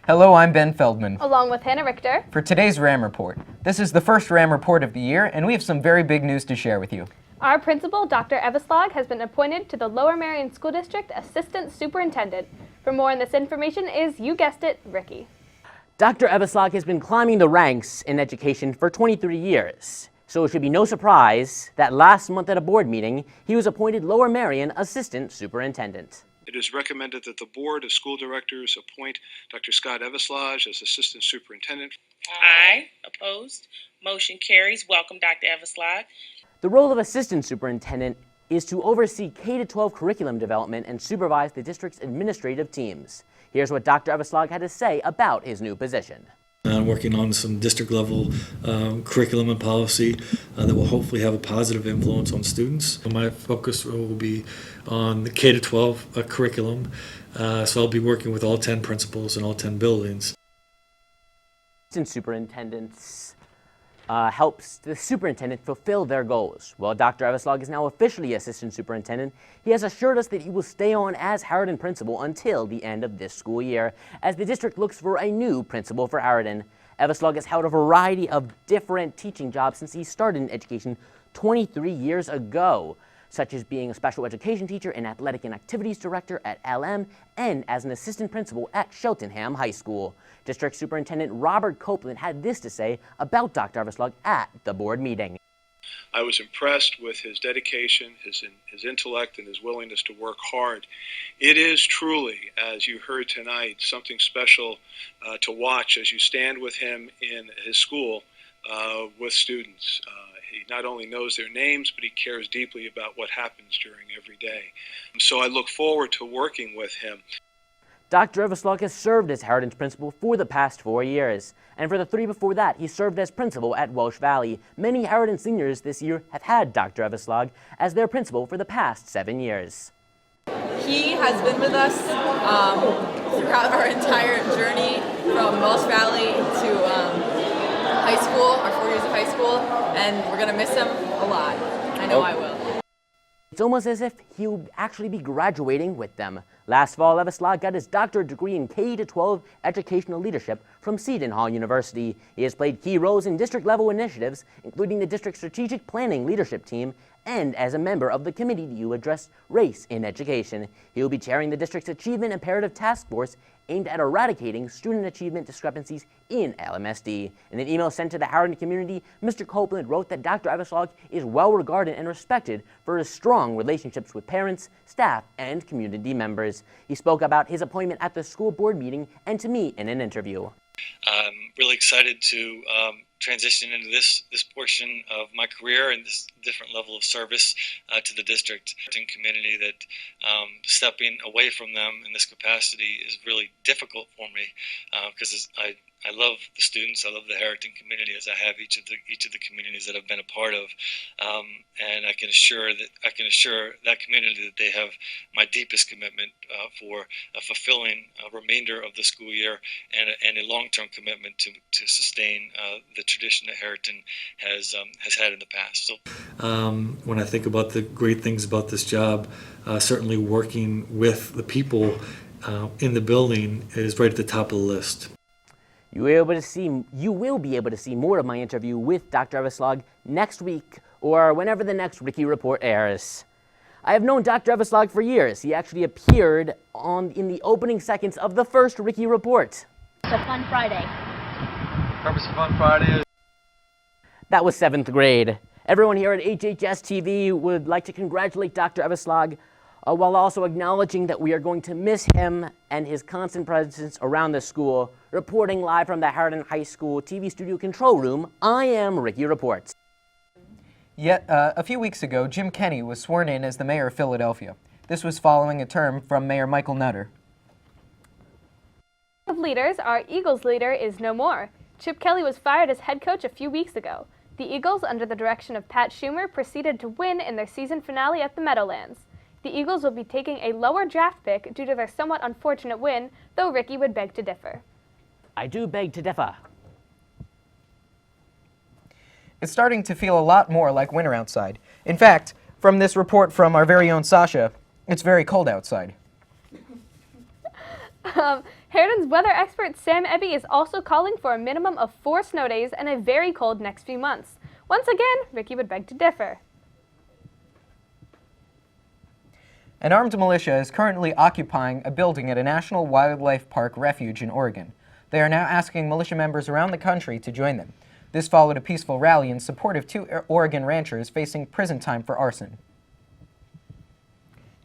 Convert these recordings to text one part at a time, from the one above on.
Hello, I'm Ben Feldman. Along with Hannah Richter. For today's RAM Report. This is the first RAM Report of the year, and we have some very big news to share with you. Our principal, Dr. Eveslog, has been appointed to the Lower Merion School District Assistant Superintendent. For more on this information is, you guessed it, Ricky. Dr. Eveslog has been climbing the ranks in education for 23 years. So it should be no surprise that last month at a board meeting, he was appointed Lower Merion Assistant Superintendent. It is recommended that the Board of School Directors appoint Dr. Scott Eveslage as Assistant Superintendent. Aye. Opposed? Motion carries. Welcome, Dr. Eveslage. The role of Assistant Superintendent is to oversee K-12 curriculum development and supervise the district's administrative teams. Here's what Dr. Eveslage had to say about his new position. I'm working on some district-level curriculum and policy that will hopefully have a positive influence on students. My focus will be on the K-12 curriculum, so I'll be working with all 10 principals and all 10 buildings. Assistant superintendents helps the superintendent fulfill their goals. While Dr. Eveslog is now officially assistant superintendent, he has assured us that he will stay on as Harriton principal until the end of this school year, as the district looks for a new principal for Harriton. Eveslog has held a variety of different teaching jobs since he started in education 23 years ago, such as being a special education teacher and athletic and activities director at LM, and as an assistant principal at Cheltenham High School. District Superintendent Robert Copeland had this to say about Dr. Eveslog at the board meeting. I was impressed with his dedication, his intellect, and his willingness to work hard. It is truly, as you heard tonight, something special to watch as you stand with him in his school with students. He not only knows their names, but he cares deeply about what happens during every day. So I look forward to working with him. Dr. Eveslog has served as Harriton's principal for the past 4 years, and for the 3 before that, he served as principal at Welsh Valley. Many Harriton seniors this year have had Dr. Eveslog as their principal for the past 7 years. He has been with us throughout our entire journey from Welsh Valley to high school, our 4 years of high school, and we're going to miss him a lot. I know I will. It's almost as if he'll actually be graduating with them. Last fall, Eveslog got his doctorate degree in K-12 educational leadership from Seton Hall University. He has played key roles in district-level initiatives, including the district's strategic planning leadership team, and as a member of the committee to address race in education. He will be chairing the district's Achievement Imperative Task Force aimed at eradicating student achievement discrepancies in LMSD. In an email sent to the Harriton community, Mr. Copeland wrote that Dr. Eveslog is well regarded and respected for his strong relationships with parents, staff, and community members. He spoke about his appointment at the school board meeting and to me in an interview. I'm really excited to transition into this portion of my career and this different level of service to the district and community. That stepping away from them in this capacity is really difficult for me because I love the students. I love the Harriton community, as I have each of the communities that I've been a part of, and I can assure that community that they have my deepest commitment for a fulfilling remainder of the school year and a long-term commitment to sustain the tradition that Harriton has had in the past. So, when I think about the great things about this job, certainly working with the people in the building is right at the top of the list. You will be able to see more of my interview with Dr. Eveslog next week or whenever the next Ricky Report airs. I have known Dr. Eveslog for years. He actually appeared in the opening seconds of the first Ricky Report. It's a fun Friday. Purpose of Fun Friday. That was 7th grade. Everyone here at HHS TV would like to congratulate Dr. Eveslog while also acknowledging that we are going to miss him and his constant presence around the school. Reporting live from the Harriton High School TV studio control room, I am Ricky Reports. Yet, a few weeks ago, Jim Kenney was sworn in as the mayor of Philadelphia. This was following a term from Mayor Michael Nutter. Of leaders, our Eagles leader is no more. Chip Kelly was fired as head coach a few weeks ago. The Eagles, under the direction of Pat Schumer, proceeded to win in their season finale at the Meadowlands. The Eagles will be taking a lower draft pick due to their somewhat unfortunate win, though Ricky would beg to differ. I do beg to differ. It's starting to feel a lot more like winter outside. In fact, from this report from our very own Sasha, it's very cold outside. Harriton's weather expert Sam Ebby is also calling for a minimum of 4 snow days and a very cold next few months. Once again, Ricky would beg to differ. An armed militia is currently occupying a building at a National Wildlife Park refuge in Oregon. They are now asking militia members around the country to join them. This followed a peaceful rally in support of 2 Oregon ranchers facing prison time for arson.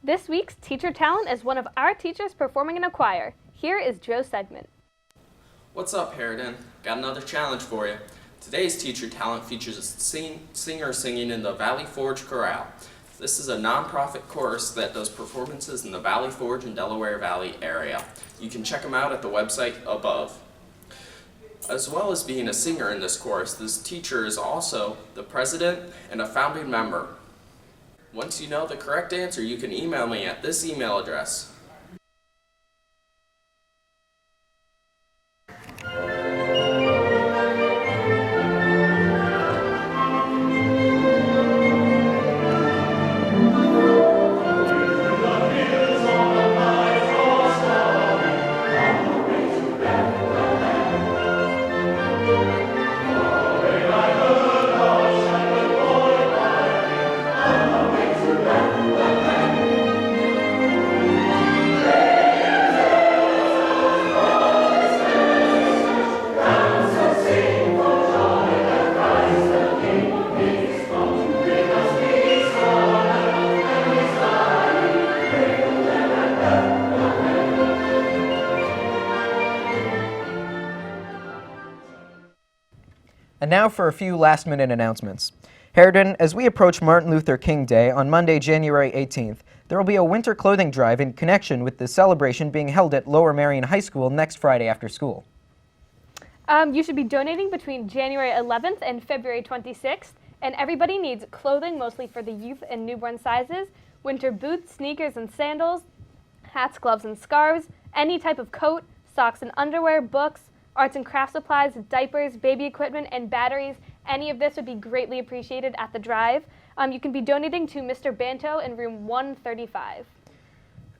This week's Teacher Talent is one of our teachers performing in a choir. Here is Joe's segment. What's up, Harriton? Got another challenge for you. Today's Teacher Talent features a singer singing in the Valley Forge Chorale. This is a non-profit chorus that does performances in the Valley Forge and Delaware Valley area. You can check them out at the website above. As well as being a singer in this chorus, this teacher is also the president and a founding member. Once you know the correct answer, you can email me at this email address. And now for a few last-minute announcements. Harriton, as we approach Martin Luther King Day on Monday, January 18th, there will be a winter clothing drive in connection with the celebration being held at Lower Marion High School next Friday after school. You should be donating between January 11th and February 26th, and everybody needs clothing mostly for the youth and newborn sizes, winter boots, sneakers, and sandals, hats, gloves, and scarves, any type of coat, socks and underwear, books, arts and craft supplies, diapers, baby equipment, and batteries. Any of this would be greatly appreciated at the drive. You can be donating to Mr. Banto in room 135.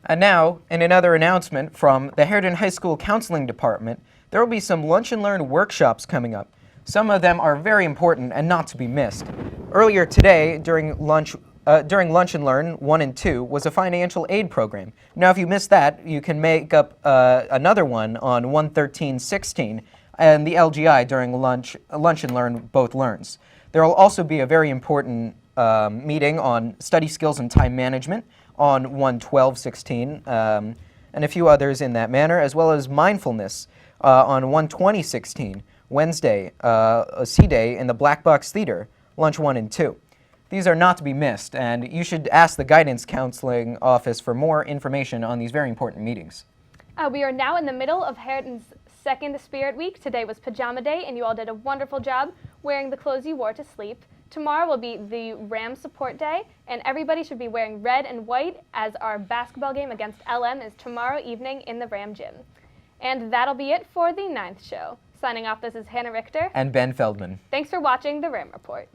And now, in another announcement from the Harriton High School Counseling Department, there will be some Lunch and Learn workshops coming up. Some of them are very important and not to be missed. Earlier today, during Lunch and Learn 1 and 2 was a financial aid program. Now, if you missed that, you can make up another one on 11316 and the LGI during Lunch and Learn Both Learns. There will also be a very important meeting on study skills and time management on 11216 and a few others in that manner, as well as mindfulness on 12016, Wednesday, a C-Day in the Black Box Theater, Lunch 1 and 2. These are not to be missed, and you should ask the Guidance Counseling Office for more information on these very important meetings. We are now in the middle of Harriton's second Spirit Week. Today was Pajama Day, and you all did a wonderful job wearing the clothes you wore to sleep. Tomorrow will be the Ram Support Day, and everybody should be wearing red and white as our basketball game against LM is tomorrow evening in the Ram Gym. And that'll be it for the 9th show. Signing off, this is Hannah Richter. And Ben Feldman. Thanks for watching the Ram Report.